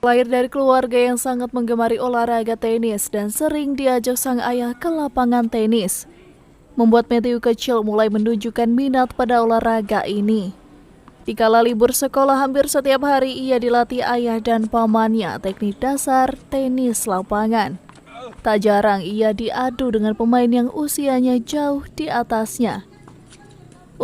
Lahir dari keluarga yang sangat menggemari olahraga tenis dan sering diajak sang ayah ke lapangan tenis, membuat Matthew kecil mulai menunjukkan minat pada olahraga ini. Di kala libur sekolah, hampir setiap hari ia dilatih ayah dan pamannya teknik dasar tenis lapangan. Tak jarang ia diadu dengan pemain yang usianya jauh di atasnya.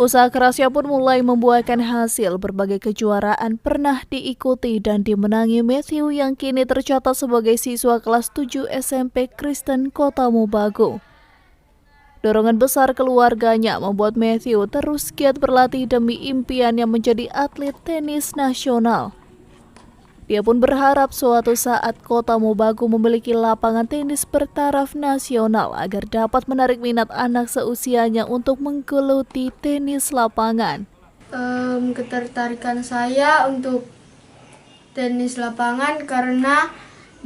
Usaha kerasnya pun mulai membuahkan hasil. Berbagai kejuaraan pernah diikuti dan dimenangi Matthew yang kini tercatat sebagai siswa kelas 7 SMP Kristen Kota Mobagu. Dorongan besar keluarganya membuat Matthew terus giat berlatih demi impiannya menjadi atlet tenis nasional. Dia pun berharap suatu saat Kota Mobagu memiliki lapangan tenis bertaraf nasional agar dapat menarik minat anak seusianya untuk menggeluti tenis lapangan. Ketertarikan saya untuk tenis lapangan karena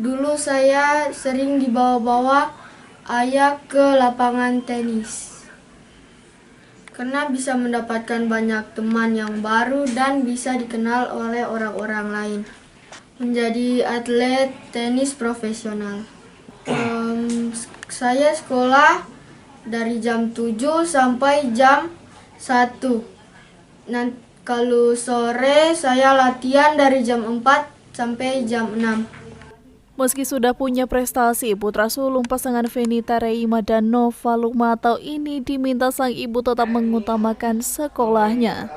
dulu saya sering dibawa-bawa ayah ke lapangan tenis. Karena bisa mendapatkan banyak teman yang baru dan bisa dikenal oleh orang-orang lain. Menjadi atlet tenis profesional. Saya sekolah dari jam 7 sampai jam 1. Nanti kalau sore saya latihan dari jam 4 sampai jam 6. Meski sudah punya prestasi, putra sulung pasangan Fenita Reima dan Nova Lukmatau ini diminta sang ibu tetap mengutamakan sekolahnya.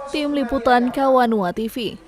Tim Liputan Kawanua TV.